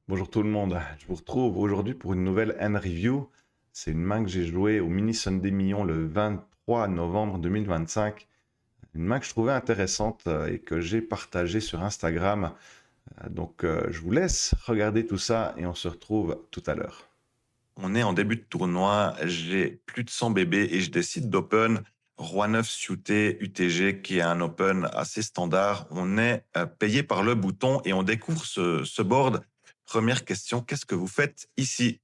Bonjour tout le monde, je vous retrouve aujourd'hui pour une nouvelle hand review. C'est une main que j'ai jouée au Mini Sunday Million le 23 novembre 2025. Une main que je trouvais intéressante et que j'ai partagée sur Instagram. Je vous laisse regarder tout ça et on se retrouve tout à l'heure. On est en début de tournoi, j'ai plus de 100 bébés et je décide d'open Roi 9 suité UTG qui est un open assez standard. On est payé par le bouton et on découvre ce board. Première question, qu'est-ce que vous faites ici?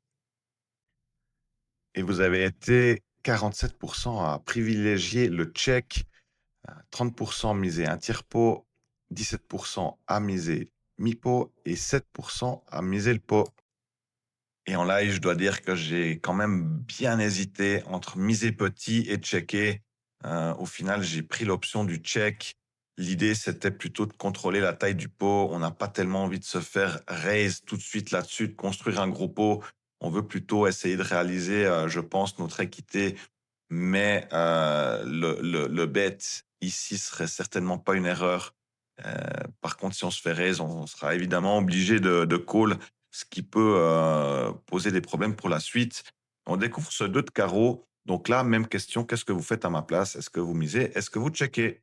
Et vous avez été 47% à privilégier le check, 30% misé un tiers pot, 17% à miser mi-pot et 7% à miser le pot. Et en live, je dois dire que j'ai quand même bien hésité entre miser petit et checker. Au final, j'ai pris l'option du check. L'idée, c'était plutôt de contrôler la taille du pot. On n'a pas tellement envie de se faire raise tout de suite là-dessus, de construire un gros pot. On veut plutôt essayer de réaliser, je pense, notre équité. Mais le bet ici serait certainement pas une erreur. Par contre, si on se fait raise, on sera évidemment obligé de call, ce qui peut poser des problèmes pour la suite. On découvre ce 2 de carreau. Donc là, même question, qu'est-ce que vous faites à ma place? Est-ce que vous misez? Est-ce que vous checkez?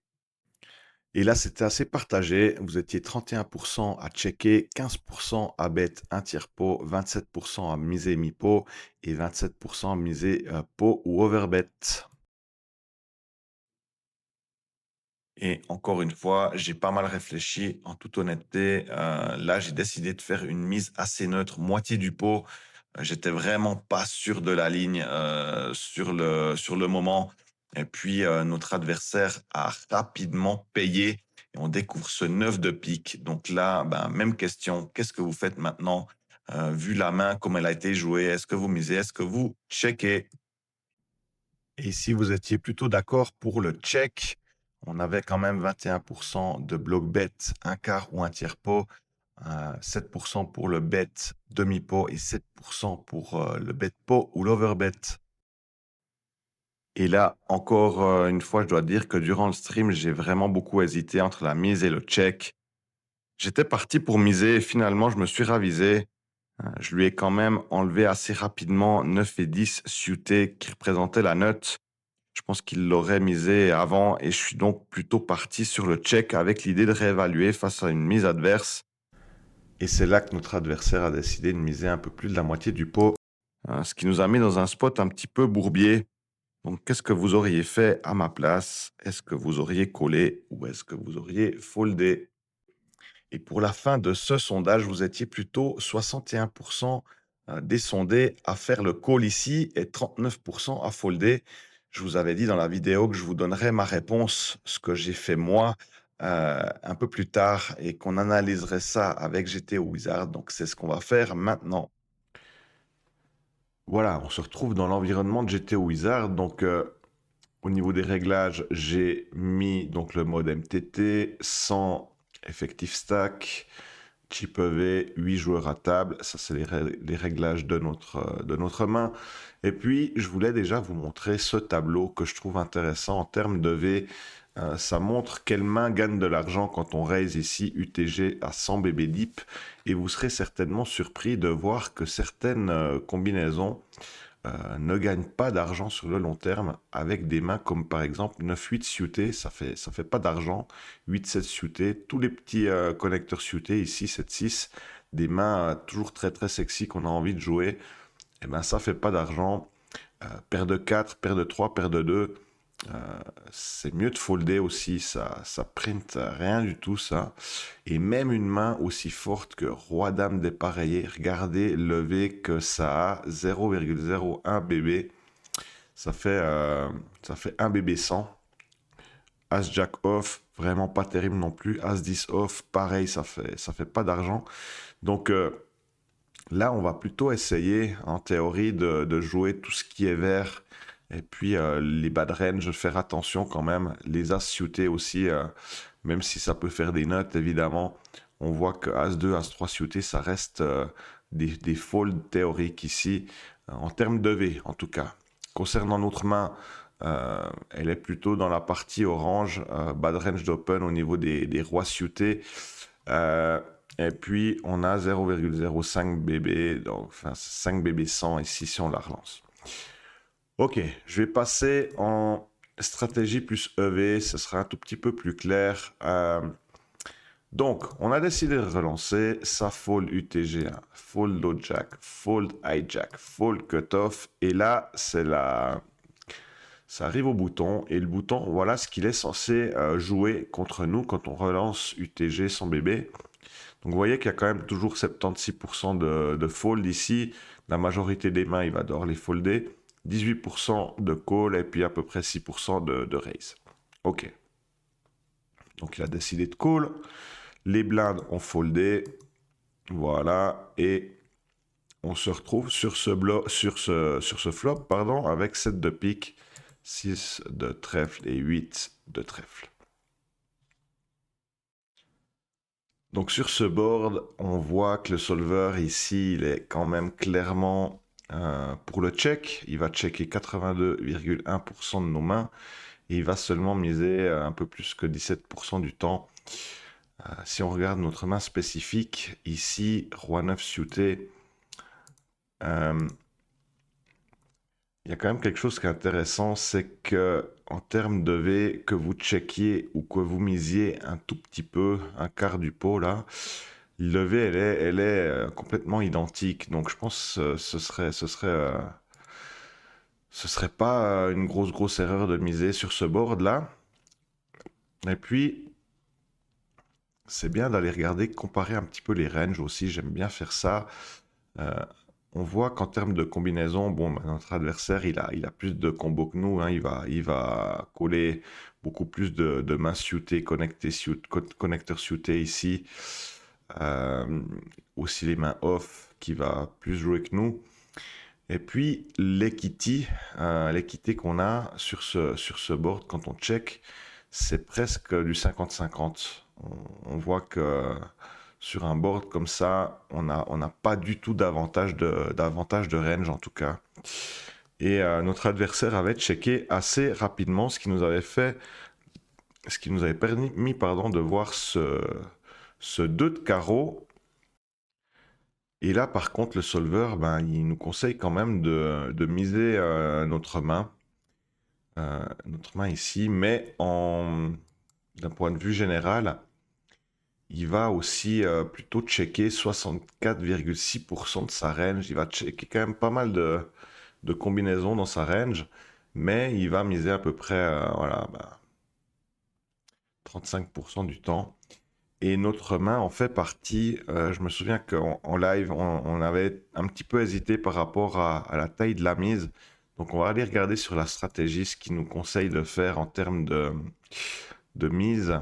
Et là, c'était assez partagé. Vous étiez 31% à checker, 15% à bet un tiers pot, 27% à miser mi-pot et 27% à miser pot ou overbet. Et encore une fois, j'ai pas mal réfléchi. En toute honnêteté, là, j'ai décidé de faire une mise assez neutre, moitié du pot. J'étais vraiment pas sûr de la ligne sur le moment. Et puis, notre adversaire a rapidement payé et on découvre ce 9 de pique. Donc là, ben, même question. Qu'est-ce que vous faites maintenant? Vu la main, comme elle a été jouée, est-ce que vous misez? Est-ce que vous checkez? Et si vous étiez plutôt d'accord pour le check, on avait quand même 21% de bloc bet, un quart ou un tiers pot, 7% pour le bet demi-pot et 7% pour le bet pot ou l'overbet. Et là, encore une fois, je dois dire que durant le stream, j'ai vraiment beaucoup hésité entre la mise et le check. J'étais parti pour miser et finalement, je me suis ravisé. Je lui ai quand même enlevé assez rapidement 9 et 10 suités qui représentaient la note. Je pense qu'il l'aurait misé avant et je suis donc plutôt parti sur le check avec l'idée de réévaluer face à une mise adverse. Et c'est là que notre adversaire a décidé de miser un peu plus de la moitié du pot, ce qui nous a mis dans un spot un petit peu bourbier. Donc, qu'est-ce que vous auriez fait à ma place? Est-ce que vous auriez collé ou est-ce que vous auriez foldé? Et pour la fin de ce sondage, vous étiez plutôt 61% des sondés à faire le call ici et 39% à folder. Je vous avais dit dans la vidéo que je vous donnerais ma réponse, ce que j'ai fait moi, un peu plus tard et qu'on analyserait ça avec GT Wizard. Donc, c'est ce qu'on va faire maintenant. Voilà, on se retrouve dans l'environnement de GT Wizard. Donc, au niveau des réglages, j'ai mis donc le mode MTT sans effectif stack, chip EV, 8 joueurs à table. Ça, c'est les réglages de notre main. Et puis, je voulais déjà vous montrer ce tableau que je trouve intéressant en termes de V. Ça montre quelle main gagne de l'argent quand on raise ici UTG à 100 BB deep. Et vous serez certainement surpris de voir que certaines combinaisons ne gagnent pas d'argent sur le long terme avec des mains comme par exemple 9-8 suités, ça fait pas d'argent, 8-7 suités, tous les petits connecteurs suités ici, 7-6, des mains toujours très très sexy qu'on a envie de jouer, et ben ça fait pas d'argent. Paire de 4, paire de 3, paire de 2, c'est mieux de folder aussi, ça print rien du tout ça. Et même une main aussi forte que Roi-Dame dépareillé, regardez le V que ça a, 0,01 BB. Ça fait 1 BB 100. As-Jack off, vraiment pas terrible non plus. As-10 off, pareil, ça fait pas d'argent. Donc là, on va plutôt essayer, en théorie, de jouer tout ce qui est vert. Et puis, les bad range, faire attention quand même. Les as suités aussi, même si ça peut faire des notes, évidemment. On voit que As-2, As-3 suités, ça reste des folds théoriques ici, en termes de V, en tout cas. Concernant notre main, elle est plutôt dans la partie orange, bad range d'open au niveau des rois suités. Et puis, on a 0,05 BB, donc enfin 5 BB 100 ici si on la relance. Ok, je vais passer en stratégie plus EV, ce sera un tout petit peu plus clair. Donc, on a décidé de relancer ça fold UTG1, fold low jack, fold hijack, fold cutoff, et là, ça arrive au bouton, et le bouton, voilà ce qu'il est censé jouer contre nous quand on relance UTG sans bébé. Donc vous voyez qu'il y a quand même toujours 76% de fold ici. La majorité des mains, il va devoir les folder. 18% de call et puis à peu près 6% de raise. Ok. Donc il a décidé de call. Les blindes ont foldé. Voilà. Et on se retrouve sur ce flop pardon, avec 7 de pique, 6 de trèfle et 8 de trèfle. Donc sur ce board, on voit que le solver ici, il est quand même clairement pour le check. Il va checker 82,1% de nos mains et il va seulement miser un peu plus que 17% du temps. Si on regarde notre main spécifique, ici, Roi 9 suité, il y a quand même quelque chose qui est intéressant, c'est que en termes de V, que vous checkiez ou que vous misiez un tout petit peu, un quart du pot là, le V elle est complètement identique. Donc je pense que ce serait pas une grosse erreur de miser sur ce board là. Et puis c'est bien d'aller regarder, comparer un petit peu les ranges aussi. J'aime bien faire ça. Euh, on voit qu'en termes de combinaison, bon, bah, notre adversaire, il a plus de combos que nous. Hein. Il va coller beaucoup plus de mains suitées, connecteurs suités ici. Euh, aussi les mains off, qui va plus jouer que nous. Et puis l'equity qu'on a sur ce board quand on check, c'est presque du 50-50. On voit que sur un board comme ça, on n'a pas du tout d'avantage de range en tout cas. Et notre adversaire avait checké assez rapidement, ce qui nous avait permis de voir ce 2 de carreau. Et là, par contre, le solver, ben, il nous conseille quand même de miser notre main ici, mais d'un point de vue général, il va aussi plutôt checker 64,6% de sa range. Il va checker quand même pas mal de combinaisons dans sa range, mais il va miser à peu près voilà, 35% du temps. Et notre main en fait partie. Je me souviens qu'en live, on avait un petit peu hésité par rapport à la taille de la mise. Donc on va aller regarder sur la stratégie ce qu'il nous conseille de faire en termes de mise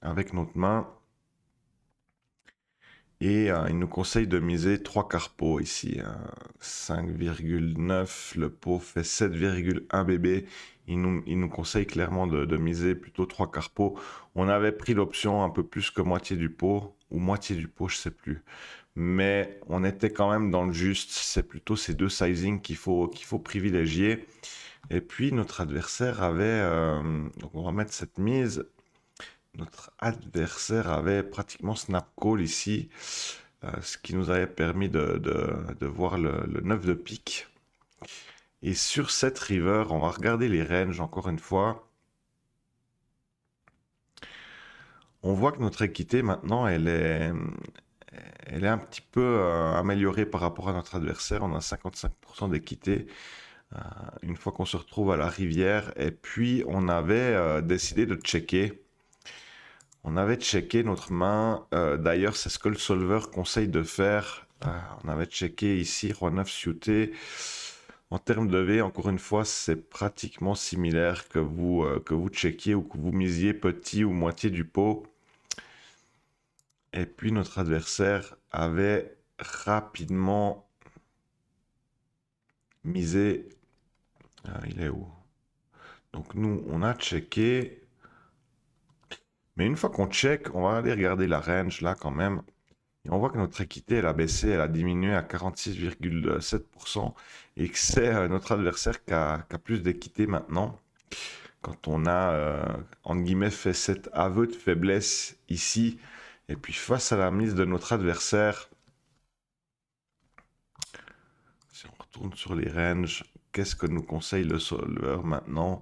avec notre main. Et il nous conseille de miser 3 quarts pot ici. 5,9, le pot fait 7,1 BB. Il nous conseille clairement de miser plutôt 3 quarts pot. On avait pris l'option un peu plus que moitié du pot, ou moitié du pot, je sais plus. Mais on était quand même dans le juste. C'est plutôt ces deux sizings qu'il faut privilégier. Et puis notre adversaire avait... donc on va mettre cette mise. Notre adversaire avait pratiquement snap call ici, ce qui nous avait permis de voir le 9 de pique. Et sur cette river, on va regarder les ranges encore une fois. On voit que notre équité maintenant, elle est un petit peu améliorée par rapport à notre adversaire. On a 55% d'équité une fois qu'on se retrouve à la rivière. Et puis, on avait décidé de checker. On avait checké notre main. D'ailleurs, c'est ce que le solver conseille de faire. On avait checké ici Roi 9 suité. En termes de V, encore une fois, c'est pratiquement similaire que vous checkiez ou que vous misiez petit ou moitié du pot. Et puis notre adversaire avait rapidement misé. Il est où? Donc nous, on a checké. Mais une fois qu'on check, on va aller regarder la range là quand même. Et on voit que notre équité, elle a baissé, elle a diminué à 46,7% et que c'est notre adversaire qui a plus d'équité maintenant. Quand on a, entre guillemets, fait cet aveu de faiblesse ici Et puis face à la mise de notre adversaire, si on retourne sur les ranges, qu'est-ce que nous conseille le solver maintenant?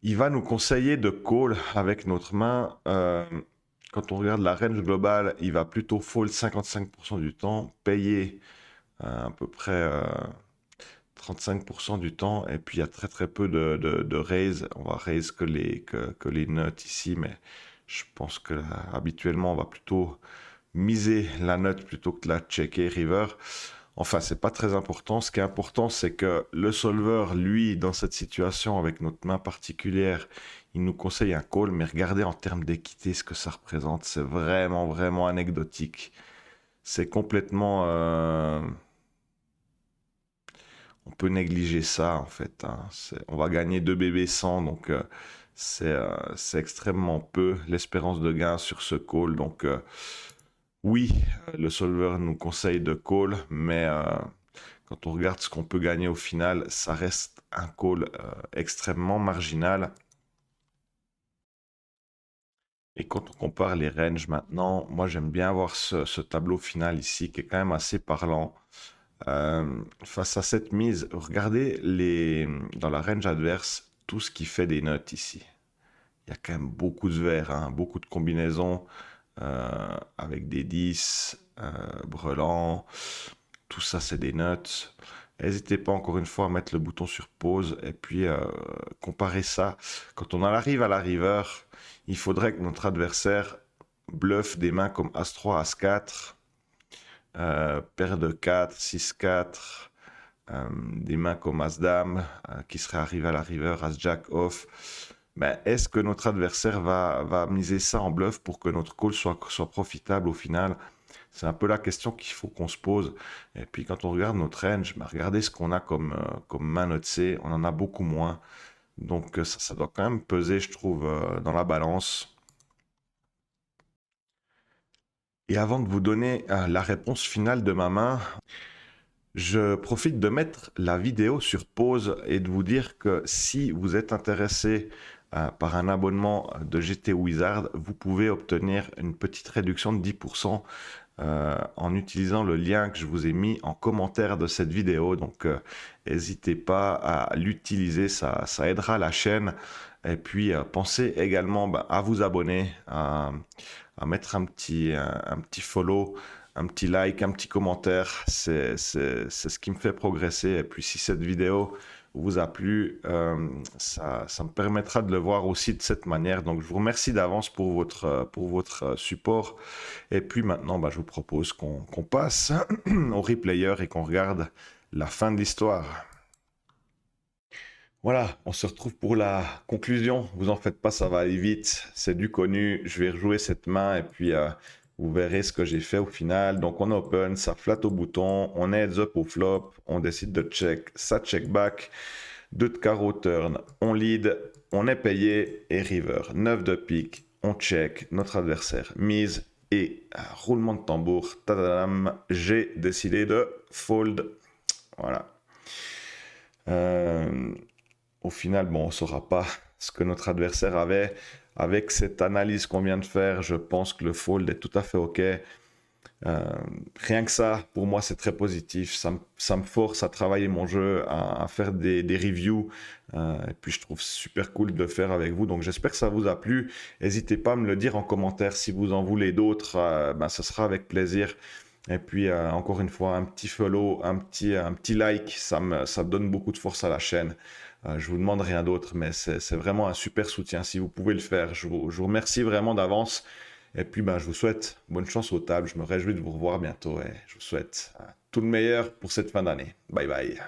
Il va nous conseiller de call avec notre main. Quand on regarde la range globale, il va plutôt fold 55% du temps, payer à peu près 35% du temps, et puis il y a très très peu de raise. On va raise que les nuts ici, mais je pense que habituellement on va plutôt miser la nut plutôt que de la checker river. Enfin, c'est pas très important. Ce qui est important, c'est que le solver, lui, dans cette situation, avec notre main particulière, il nous conseille un call, mais regardez en termes d'équité ce que ça représente. C'est vraiment, vraiment anecdotique. C'est complètement... on peut négliger ça, en fait. Hein. On va gagner 2 BB 100, donc c'est extrêmement peu l'espérance de gain sur ce call. Donc oui, le solver nous conseille de call, mais quand on regarde ce qu'on peut gagner au final, ça reste un call extrêmement marginal. Et quand on compare les ranges maintenant, moi j'aime bien voir ce tableau final ici qui est quand même assez parlant. Face à cette mise, regardez dans la range adverse tout ce qui fait des nuts ici. Il y a quand même beaucoup de verts, hein, beaucoup de combinaisons avec des 10, brelans. Tout ça, c'est des nuts. N'hésitez pas encore une fois à mettre le bouton sur pause et puis comparer ça. Quand on en arrive à la river, il faudrait que notre adversaire bluffe des mains comme As-3, As-4, paire de 4, 6-4, des mains comme As-Dame qui seraient arrivées à la river, As-Jack off. Ben, est-ce que notre adversaire va miser ça en bluff pour que notre call soit profitable au final? C'est un peu la question qu'il faut qu'on se pose. Et puis quand on regarde notre range, ben regardez ce qu'on a comme main notée. On en a beaucoup moins. Donc ça doit quand même peser, je trouve, dans la balance. Et avant de vous donner la réponse finale de ma main, je profite de mettre la vidéo sur pause et de vous dire que si vous êtes intéressé par un abonnement de GT Wizard, vous pouvez obtenir une petite réduction de 10% en utilisant le lien que je vous ai mis en commentaire de cette vidéo. Donc n'hésitez pas à l'utiliser, ça aidera la chaîne. Et puis pensez également à vous abonner, à mettre un petit follow, un petit like, un petit commentaire. C'est ce qui me fait progresser. Et puis si cette vidéo vous a plu, ça me permettra de le voir aussi de cette manière. Donc je vous remercie d'avance pour votre support. Et puis maintenant, je vous propose qu'on passe au replayer et qu'on regarde la fin de l'histoire. Voilà, on se retrouve pour la conclusion. Vous en faites pas, ça va aller vite. C'est du connu. Je vais rejouer cette main et puis vous verrez ce que j'ai fait au final. Donc on open, ça flatte au bouton, on est heads up au flop, on décide de check, ça check back. 2 de carreau turn, on lead, on est payé et river. 9 de pique, on check, notre adversaire mise et roulement de tambour, tadadam, j'ai décidé de fold. Voilà. Au final, bon, on ne saura pas ce que notre adversaire avait. Avec cette analyse qu'on vient de faire, je pense que le fold est tout à fait OK. Rien que ça, pour moi, c'est très positif. Ça me force à travailler mon jeu, à faire des reviews. Et puis, je trouve super cool de le faire avec vous. Donc, j'espère que ça vous a plu. N'hésitez pas à me le dire en commentaire si vous en voulez d'autres. Ce sera avec plaisir. Et puis, encore une fois, un petit follow, un petit like. Ça me donne beaucoup de force à la chaîne. Je vous demande rien d'autre, mais c'est vraiment un super soutien si vous pouvez le faire. Je vous remercie vraiment d'avance. Et puis, je vous souhaite bonne chance aux tables. Je me réjouis de vous revoir bientôt et je vous souhaite tout le meilleur pour cette fin d'année. Bye bye.